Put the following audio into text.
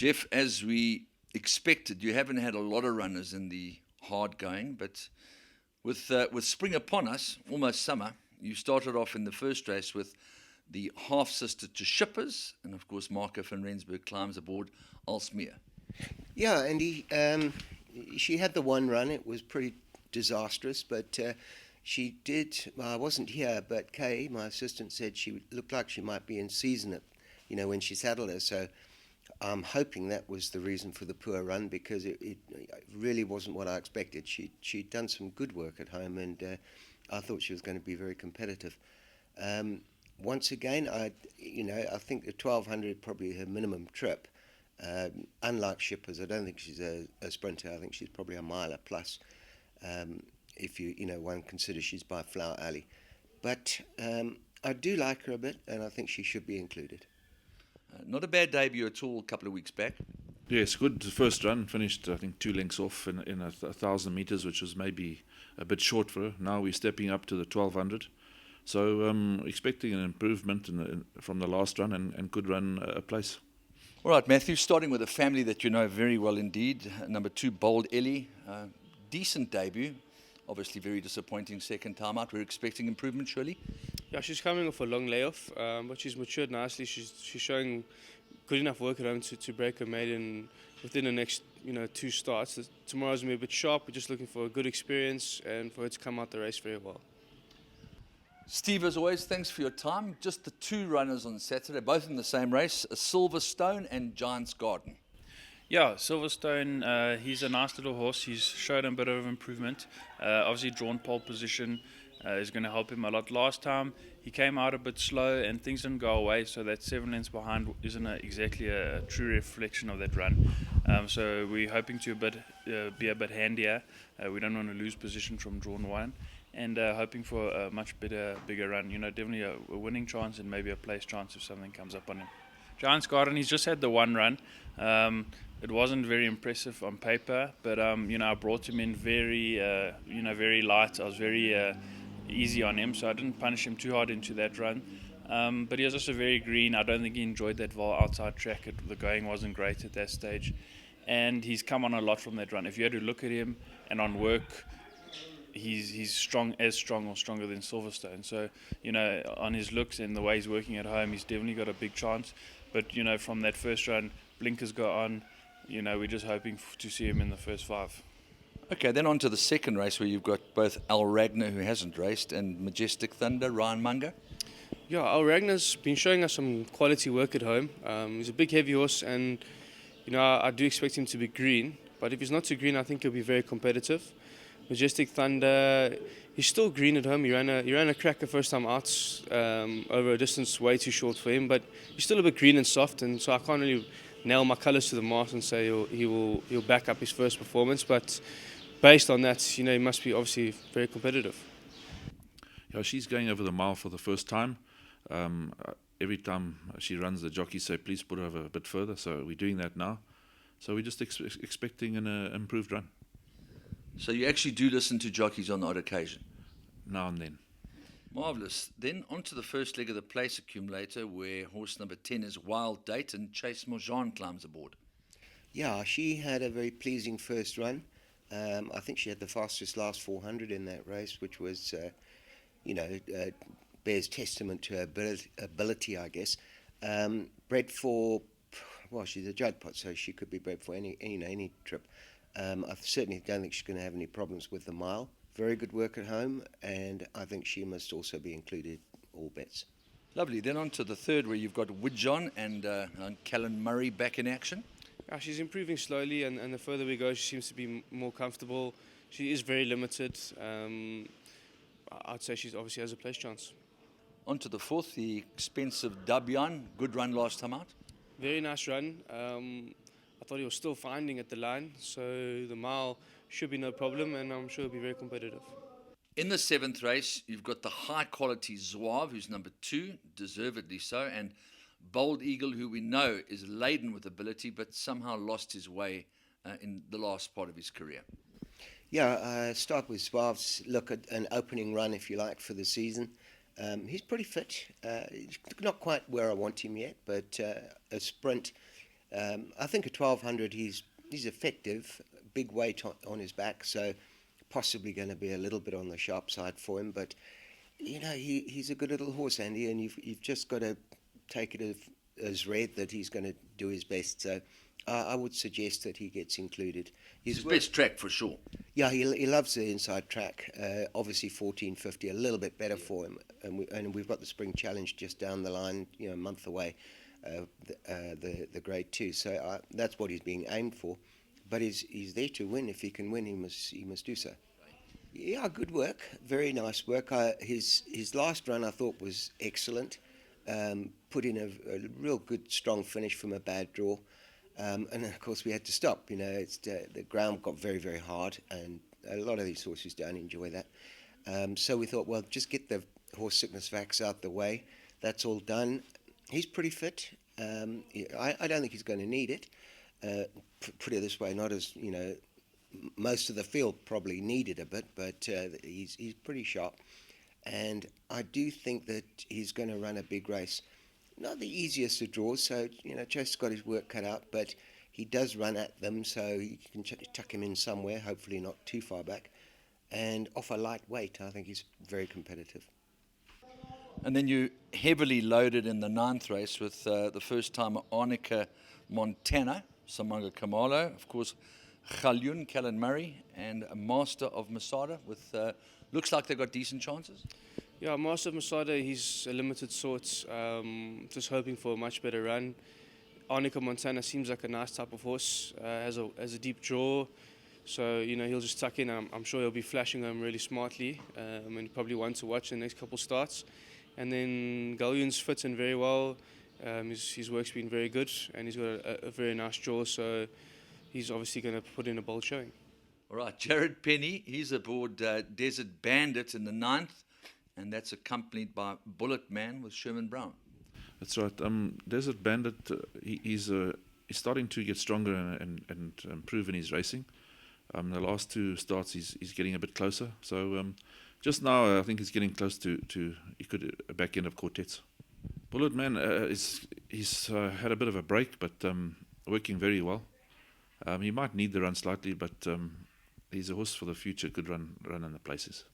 Geoff, as we expected, you haven't had a lot of runners in the hard going, but with spring upon us, almost summer, you started off in the first race with the half-sister to Shippers, and of course Marco van Rensburg climbs aboard Alsmeer. Yeah, and she had the one run. It was pretty disastrous, but she did. Well, I wasn't here, but Kay, my assistant, said she looked like she might be in season when she saddled her. So I'm hoping that was the reason for the poor run, because it really wasn't what I expected. She'd done some good work at home, and I thought she was going to be very competitive. Once again, I think the 1200 probably her minimum trip. Unlike Shippers, I don't think she's a sprinter. I think she's probably a miler plus, if one considers she's by Flower Alley. But I do like her a bit, and I think she should be included. Not a bad debut at all a couple of weeks back. Yes, good first run. Finished, I think, 2 lengths off in 1,000 metres, which was maybe a bit short for her. Now we're stepping up to the 1,200. So expecting an improvement from the last run, and could run a place. All right, Matthew, starting with a family that you know very well indeed. Number 2, Bold Eagle. Decent debut. Obviously very disappointing second time out. We're expecting improvement, surely? Yeah, she's coming off a long layoff, but she's matured nicely. She's showing good enough work at home to break her maiden within the next 2 starts. Tomorrow's going to be a bit sharp. We're just looking for a good experience and for her to come out the race very well. Steve, as always, thanks for your time. Just the 2 runners on Saturday, both in the same race, Silverstone and Giants Garden. Yeah, Silverstone, he's a nice little horse. He's showed a bit of improvement. Obviously drawn pole position is going to help him a lot. Last time he came out a bit slow and things didn't go away, so that 7 lengths behind isn't exactly a true reflection of that run. So we're hoping to be a bit handier. We don't want to lose position from drawn 1. And hoping for a much bigger run. Definitely a winning chance and maybe a place chance if something comes up on him. Giants Garden, he's just had the 1 run. It wasn't very impressive on paper, but I brought him in very light. I was very easy on him, so I didn't punish him too hard into that run. But he was also very green. I don't think he enjoyed that outside track. The going wasn't great at that stage, and he's come on a lot from that run. If you had to look at him and on work, he's strong or stronger than Silverstone. So, on his looks and the way he's working at home, he's definitely got a big chance. But, from that first run, blinkers go on. We're just hoping to see him in the first 5. Okay, then on to the second race where you've got both Al Ragnar, who hasn't raced, and Majestic Thunder, Ryan Munger. Yeah, Al Ragnar's been showing us some quality work at home. He's a big, heavy horse, and, I do expect him to be green. But if he's not too green, I think he'll be very competitive. Majestic Thunder, he's still green at home. He ran a cracker first time out over a distance way too short for him, but he's still a bit green and soft, and so I can't really nail my colours to the mast and say he'll back up his first performance. But based on that, he must be obviously very competitive. Yeah, she's going over the mile for the first time. Every time she runs, the jockeys say, please put her over a bit further. So we're doing that now. So we're just expecting an improved run. So you actually do listen to jockeys on the odd occasion? Now and then. Marvellous. Then on to the first leg of the place accumulator, where horse number 10 is Wild Date and Chase Morjan climbs aboard. Yeah, she had a very pleasing first run. I think she had the fastest last 400 in that race, which was, bears testament to her ability, I guess. Bred for, she's a jug pot, so she could be bred for any trip. I certainly don't think she's going to have any problems with the mile. Very good work at home, and I think she must also be included, all bets. Lovely. Then on to the third, where you've got Widjon and Callan Murray back in action. She's improving slowly, and the further we go, she seems to be more comfortable. She is very limited. I'd say she obviously has a place chance. On to the fourth, the expensive Dabian. Good run last time out. Very nice run. I thought he was still finding at the line, so the mile should be no problem, and I'm sure he'll be very competitive. In the seventh race, you've got the high-quality Suave, who's number 2, deservedly so, and Bald Eagle, who we know is laden with ability, but somehow lost his way in the last part of his career. Yeah, start with Suave's look at an opening run, if you like, for the season. He's pretty fit. Not quite where I want him yet, but a sprint I think at 1200 he's effective, big weight on his back, so possibly going to be a little bit on the sharp side for him. But he's a good little horse, Andy, and you've just got to take it as read that he's going to do his best. So I would suggest that he gets included. His best track for sure. Yeah, he loves the inside track. Obviously, 1450 a little bit better for him, and we've got the Spring Challenge just down the line, a month away, the Grade 2. So that's what he's being aimed for. But he's there to win. If he can win, he must do so. Yeah, good work, very nice work. His last run I thought was excellent. Put in a real good, strong finish from a bad draw. And of course we had to stop. It's the ground got very, very hard, and a lot of these horses don't enjoy that. So we thought, well, just get the horse sickness vax out the way. That's all done. He's pretty fit. I don't think he's going to need it. Put it this way, not as most of the field probably needed a bit, but he's pretty sharp, and I do think that he's going to run a big race. Not the easiest of draws, so Joe's got his work cut out, but he does run at them, so you can tuck him in somewhere, hopefully not too far back. And off a light weight, I think he's very competitive. And then you heavily loaded in the 9th race with the first time Arnica Montana, Samanga Kamalo, of course, Khalyun, Callan Murray, and a Master of Masada with looks like they've got decent chances. Yeah, Master of Masada, he's a limited sort, just hoping for a much better run. Arnica Montana seems like a nice type of horse, has a deep draw, so he'll just tuck in. I'm sure he'll be flashing home really smartly, and probably one to watch in the next couple starts. And then Galyun's fit in very well. His work's been very good, and he's got a very nice draw, so he's obviously going to put in a bold showing. All right, Jared Penny, he's aboard Desert Bandit in the 9th, and that's accompanied by Bullet Man with Sherman Brown. That's right. Desert Bandit, he's starting to get stronger and improve in his racing. The last 2 starts, he's getting a bit closer. So just now, I think he's getting close to he could a back end of quartets. Bullet Man he's had a bit of a break, but working very well. He might need the run slightly, but he's a horse for the future. Could run in the places.